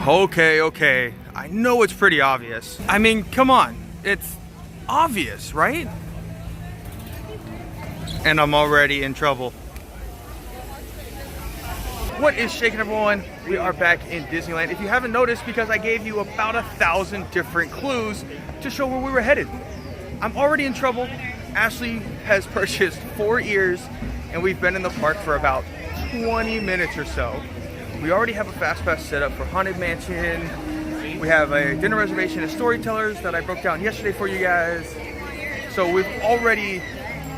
Okay. I know it's pretty obvious. I mean, come on. It's obvious, right? And I'm already in trouble. What is shaking, everyone? We are back in Disneyland. If you haven't noticed, because I gave you about 1,000 different clues to show where we were headed. I'm already in trouble. Ashley has purchased 4 ears and we've been in the park for about 20 minutes or so. We already have a fast pass set up for Haunted Mansion. We have a dinner reservation at Storytellers that I broke down yesterday for you guys. So we've already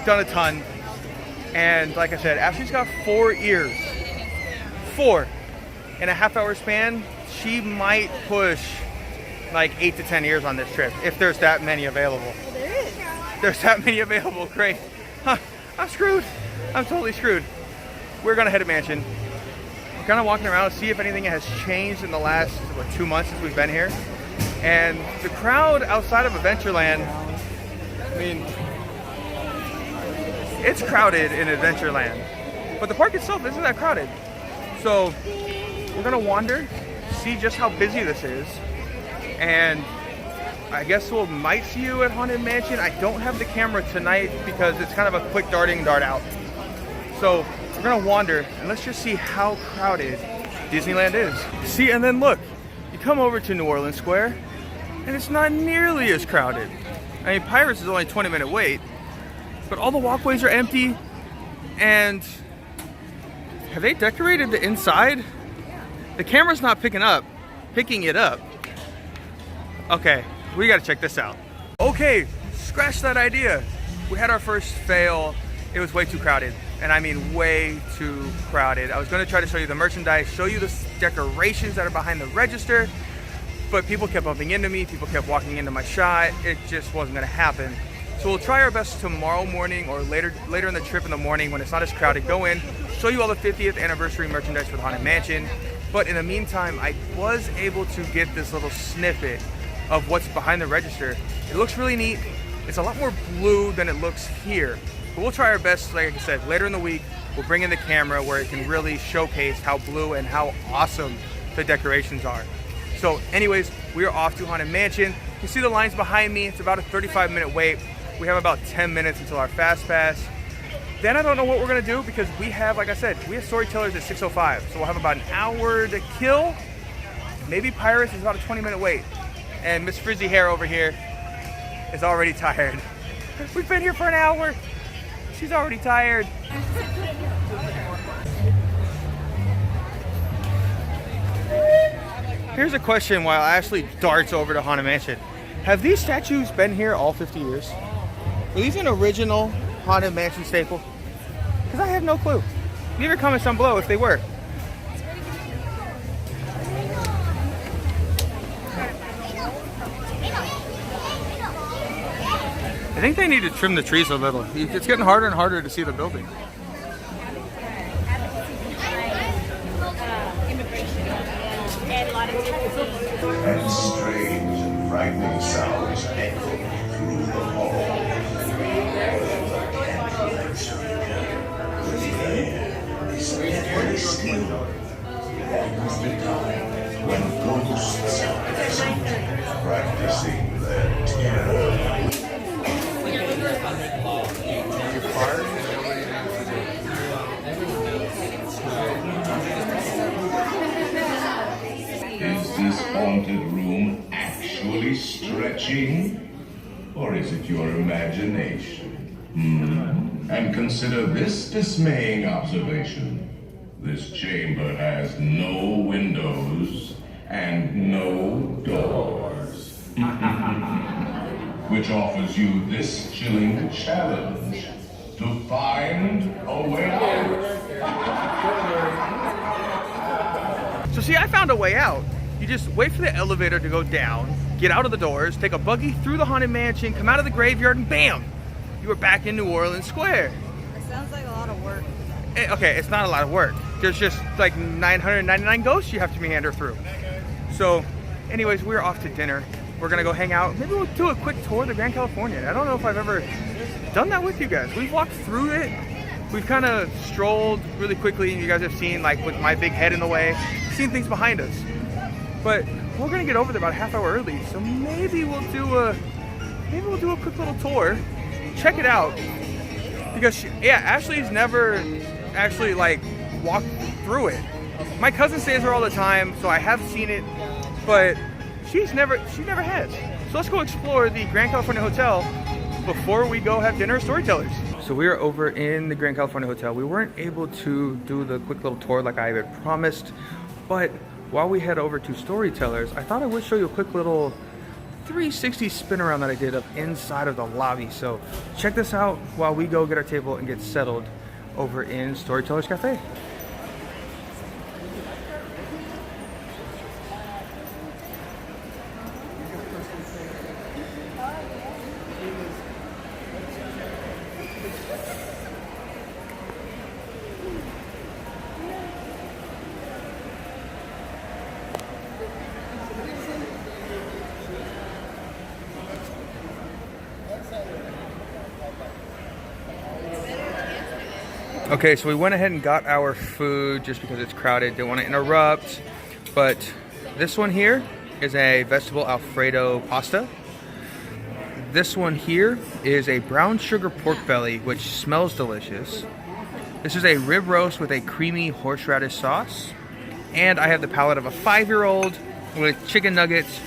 done a ton. And like I said, Ashley's got 4 ears. 4 in a half-hour span. She might push like 8 to 10 ears on this trip if there's that many available. Well, there is. There's that many available. Great. Huh, I'm screwed. I'm totally screwed. We're gonna head to Mansion. We're kind of walking around to see if anything has changed in the last 2 months since we've been here. And the crowd outside of Adventureland, I mean, it's crowded in Adventureland, but the park itself isn't that crowded. So we're gonna wander, see just how busy this is, and I guess we might see you at Haunted Mansion. I don't have the camera tonight because it's kind of a quick dart in, dart out. So we're gonna wander and let's just see how crowded Disneyland is. See, and then look, you come over to New Orleans Square and it's not nearly as crowded. I mean, Pirates is only a 20-minute wait, but all the walkways are empty. And have they decorated the inside? The camera's not picking it up. Okay, we gotta check this out. Okay, scratch that idea. We had our first fail. It was way too crowded. And I mean way too crowded. I was gonna try to show you the merchandise, show you the decorations that are behind the register, but people kept bumping into me, people kept walking into my shot. It just wasn't gonna happen. So we'll try our best tomorrow morning or later in the trip in the morning when it's not as crowded, go in, show you all the 50th anniversary merchandise for the Haunted Mansion. But in the meantime, I was able to get this little snippet of what's behind the register. It looks really neat. It's a lot more blue than it looks here. But we'll try our best, like I said, later in the week, we'll bring in the camera where it can really showcase how blue and how awesome the decorations are. So anyways, we are off to Haunted Mansion. You can see the lines behind me. It's about a 35-minute wait. We have about 10 minutes until our fast pass. Then I don't know what we're gonna do because we have, like I said, we have Storytellers at 6:05. So we'll have about an hour to kill. Maybe Pirates is about a 20-minute wait. And Miss Frizzy Hair over here is already tired. We've been here for an hour. She's already tired. Here's a question while Ashley darts over to Haunted Mansion. Have these statues been here all 50 years? Are these an original Haunted Mansion staple? Because I have no clue. Leave your comments down below if they were. I think they need to trim the trees a little. It's getting harder and harder to see the building. And strange and frightening sounds echo through the hall. The air is deathly still. That was the time when ghosts are present, practicing their terror. Is this haunted room actually stretching? Or is it your imagination? And consider this dismaying observation. This chamber has no windows and no doors. Which offers you this chilling challenge to find a way out. So see, I found a way out. You just wait for the elevator to go down, get out of the doors, take a buggy through the Haunted Mansion, come out of the graveyard, and bam! You were back in New Orleans Square. It sounds like a lot of work. Okay, it's not a lot of work. There's just like 999 ghosts you have to meander through. So, anyways, we're off to dinner. We're gonna go hang out. Maybe we'll do a quick tour of the Grand Californian. I don't know if I've ever done that with you guys. We've walked through it. We've kind of strolled really quickly, and you guys have seen, like with my big head in the way, seen things behind us. but we're gonna get over there about a half hour early. So maybe we'll do a quick little tour, check it out. Because Ashley's never actually like walked through it. My cousin stays there all the time, so I have seen it, but she never has. So let's go explore the Grand California Hotel before we go have dinner at Storytellers. So we are over in the Grand California Hotel. We weren't able to do the quick little tour like I had promised, but while we head over to Storytellers, I thought I would show you a quick little 360 spin around that I did up inside of the lobby. So check this out while we go get our table and get settled over in Storytellers Cafe. Okay, so we went ahead and got our food just because it's crowded, didn't want to interrupt. But this one here is a vegetable Alfredo pasta. This one here is a brown sugar pork belly, which smells delicious. This is a rib roast with a creamy horseradish sauce. And I have the palate of a 5-year-old with chicken nuggets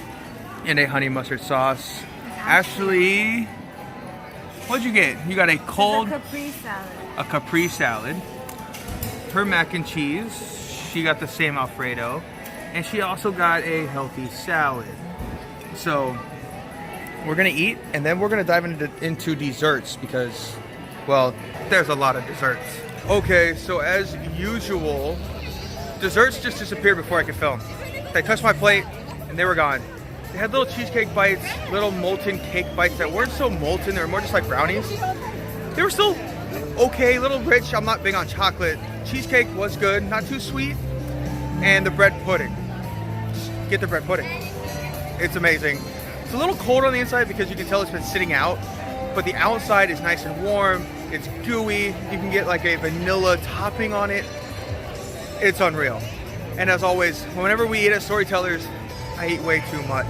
and a honey mustard sauce. Ashley, what'd you get? You got a cold... Capri salad. A Capri salad. Her mac and cheese, she got the same Alfredo, and she also got a healthy salad. So we're gonna eat, and then we're gonna dive into desserts because, well, there's a lot of desserts. Okay, so as usual, desserts just disappeared before I could film. I touched my plate, and they were gone. They had little cheesecake bites, little molten cake bites that weren't so molten, they were more just like brownies. They were still okay, a little rich. I'm not big on chocolate. Cheesecake was good, not too sweet. And the bread pudding. Just get the bread pudding. It's amazing. It's a little cold on the inside because you can tell it's been sitting out, but the outside is nice and warm. It's gooey. You can get like a vanilla topping on it. It's unreal. And as always, whenever we eat at Storytellers, I eat way too much.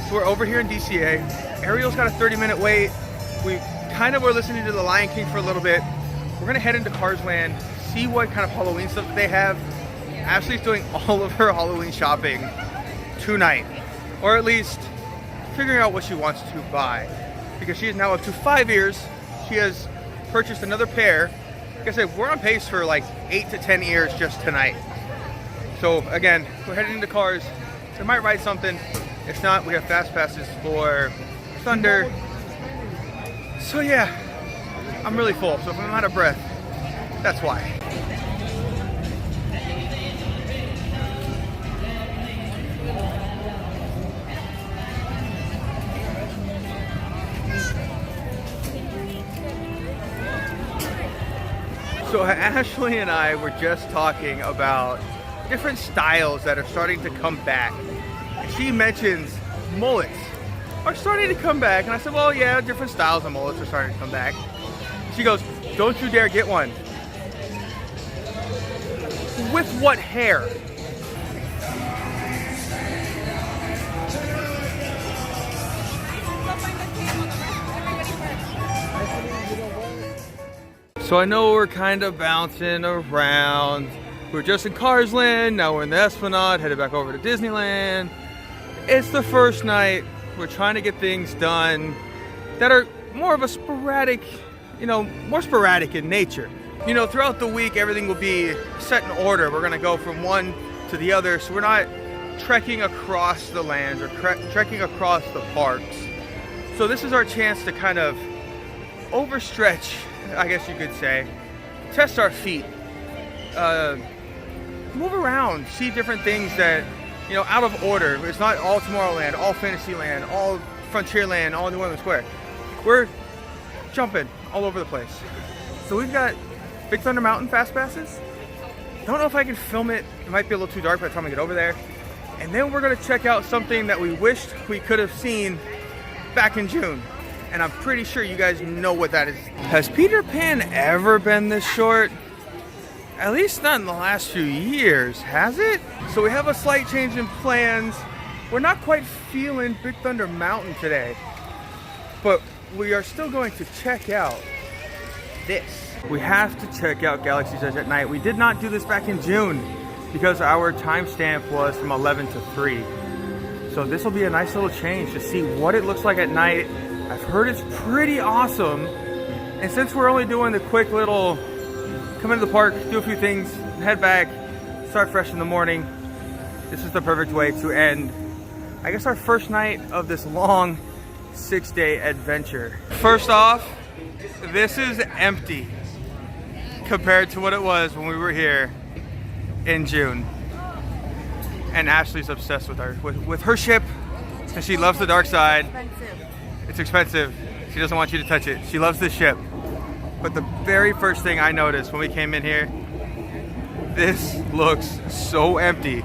So we're over here in DCA. Ariel's got a 30-minute wait. We kind of were listening to The Lion King for a little bit. We're gonna head into Cars Land, see what kind of Halloween stuff they have. Ashley's doing all of her Halloween shopping tonight, or at least figuring out what she wants to buy, because she is now up to 5 ears. She has purchased another pair. Like I said, we're on pace for like 8 to 10 ears just tonight. So again, we're heading into Cars. So I might ride something. If not, we have fast passes for Thunder. So yeah, I'm really full, so if I'm out of breath, that's why. So Ashley and I were just talking about different styles that are starting to come back. And she mentions mullets are starting to come back, and I said, well, yeah, different styles of mullets are starting to come back. She goes, don't you dare get one. With what hair? So I know we're kind of bouncing around. We were just in Cars Land, now we're in the Esplanade, headed back over to Disneyland. It's the first night. We're trying to get things done that are more of a sporadic, more sporadic in nature. Throughout the week, everything will be set in order. We're gonna go from one to the other, so we're not trekking across the lands or trekking across the parks. So this is our chance to kind of overstretch, I guess you could say, test our feet, move around, see different things that, out of order. It's not all Tomorrowland, all Fantasyland, all Frontierland, all New Orleans Square. We're jumping all over the place. So we've got Big Thunder Mountain fast passes. Don't know if I can film it. It might be a little too dark by the time I get over there. And then we're gonna check out something that we wished we could have seen back in June. And I'm pretty sure you guys know what that is. Has Peter Pan ever been this short? At least not in the last few years, has it? So we have a slight change in plans. We're not quite feeling Big Thunder Mountain today, but we are still going to check out this. We have to check out Galaxy's Edge at night. We did not do this back in June because our timestamp was from 11 to 3. So this will be a nice little change to see what it looks like at night. I've heard it's pretty awesome. And since we're only doing the quick little come into the park, do a few things, head back, start fresh in the morning, this is the perfect way to end, I guess, our first night of this long 6-day adventure. First off, this is empty compared to what it was when we were here in June. And Ashley's obsessed with her ship, and she loves the dark side. It's expensive. She doesn't want you to touch it. She loves the ship. But the very first thing I noticed when we came in here, this looks so empty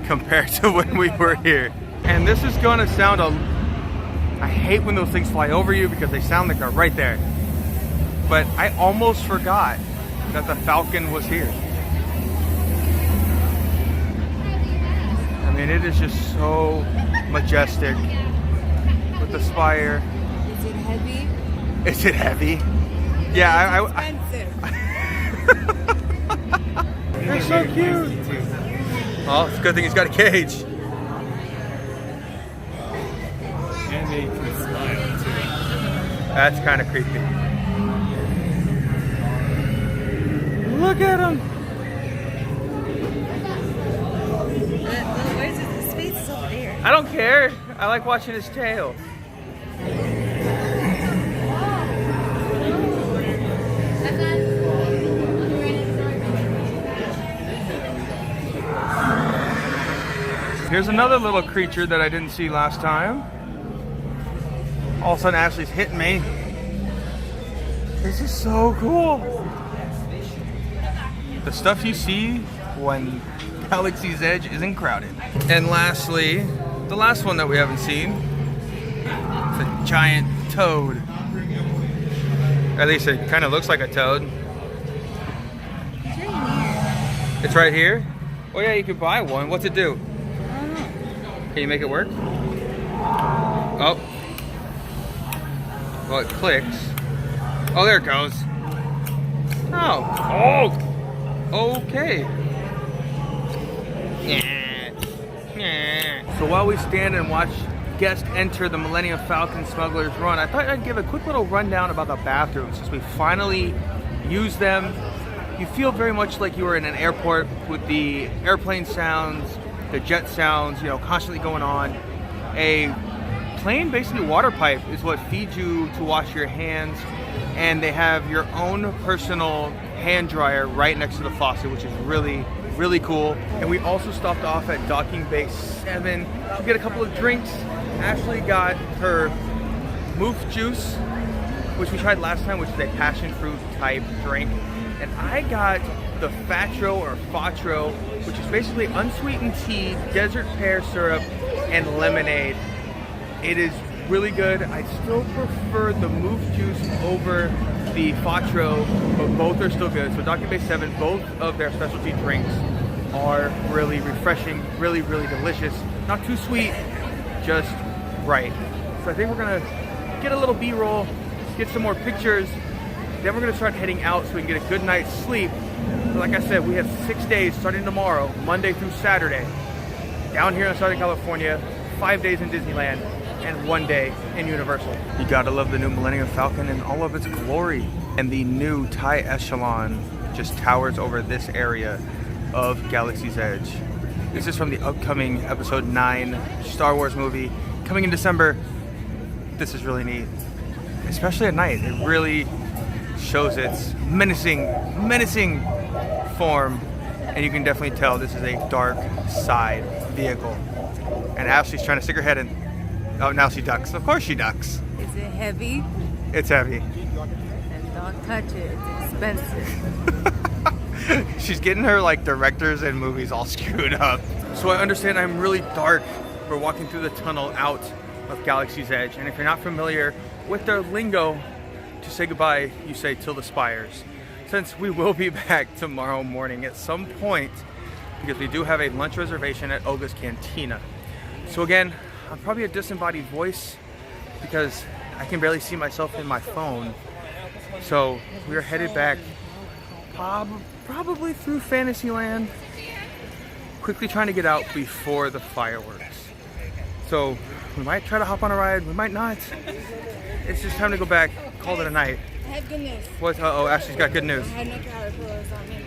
compared to when we were here. And this is gonna sound I hate when those things fly over you because they sound like they're right there. But I almost forgot that the Falcon was here. I mean, it is just so majestic with the spire. Is it heavy? Is it heavy? Yeah, Expensive. They're so cute. Oh, it's a good thing he's got a cage. And they can smile too. That's kind of creepy. Look at him. Where's his face is over there? I don't care. I like watching his tail. Here's another little creature that I didn't see last time. All of a sudden Ashley's hitting me. This is so cool. The stuff you see when Galaxy's Edge isn't crowded. And lastly, the last one that we haven't seen, it's a giant toad. At least it kind of looks like a toad. It's right here? Oh yeah, you could buy one. What's it do? Can you make it work? Oh. Well, it clicks. Oh, there it goes. Oh. Oh. Okay. Yeah. So while we stand and watch guests enter the Millennium Falcon Smuggler's Run, I thought I'd give a quick little rundown about the bathrooms since we finally used them. You feel very much like you were in an airport with the airplane sounds, the jet sounds, you know, constantly going on. A plain, basically, water pipe is what feeds you to wash your hands, and they have your own personal hand dryer right next to the faucet, which is really, really cool. And we also stopped off at Docking Bay 7 to get a couple of drinks. Ashley got her moof juice, which we tried last time, which is a passion fruit type drink. And I got the Fatro or Fatro, which is basically unsweetened tea, desert pear syrup, and lemonade. It is really good. I still prefer the moof juice over the Fatro, but both are still good. So Docking Bay 7, both of their specialty drinks are really refreshing, really, really delicious. Not too sweet, just right. So I think we're gonna get a little B-roll, get some more pictures, then we're gonna start heading out so we can get a good night's sleep. But like I said, we have 6 days starting tomorrow, Monday through Saturday, down here in Southern California, 5 days in Disneyland, and 1 day in Universal. You gotta love the new Millennium Falcon in all of its glory. And the new Thai Echelon just towers over this area of Galaxy's Edge. This is from the upcoming Episode 9 Star Wars movie coming in December. This is really neat, especially at night. It really shows its menacing form, and you can definitely tell this is a dark side vehicle. And Ashley's trying to stick her head in. Oh, now she ducks. Of course she ducks. Is it heavy? It's heavy. And don't touch it. It's expensive. She's getting her like directors and movies all screwed up. So I understand I'm really dark. We're walking through the tunnel out of Galaxy's Edge, and if you're not familiar with their lingo, to say goodbye, you say till the spires. since we will be back tomorrow morning at some point, because we do have a lunch reservation at Oga's Cantina. So again, I'm probably a disembodied voice because I can barely see myself in my phone. So we're headed back probably through Fantasyland, quickly trying to get out before the fireworks. So we might try to hop on a ride, we might not. It's just time to go back, call it a night. I have good news. What? Oh, Ashley's got good news. I had no caterpillars on me.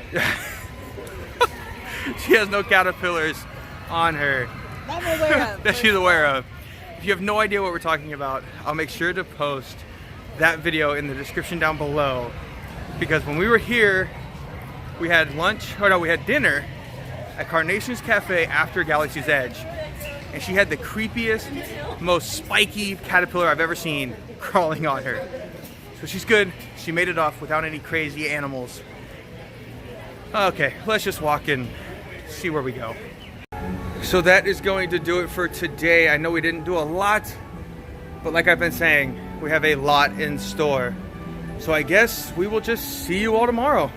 She has no caterpillars on her That I'm aware of. that she's aware of. If you have no idea what we're talking about, I'll make sure to post that video in the description down below. Because when we were here, we had we had dinner at Carnation's Cafe after Galaxy's Edge. And she had the creepiest, most spiky caterpillar I've ever seen crawling on her. So she's good. She made it off without any crazy animals. Okay, let's just walk and see where we go. So that is going to do it for today. I know we didn't do a lot, but like I've been saying, we have a lot in store. So I guess we will just see you all tomorrow.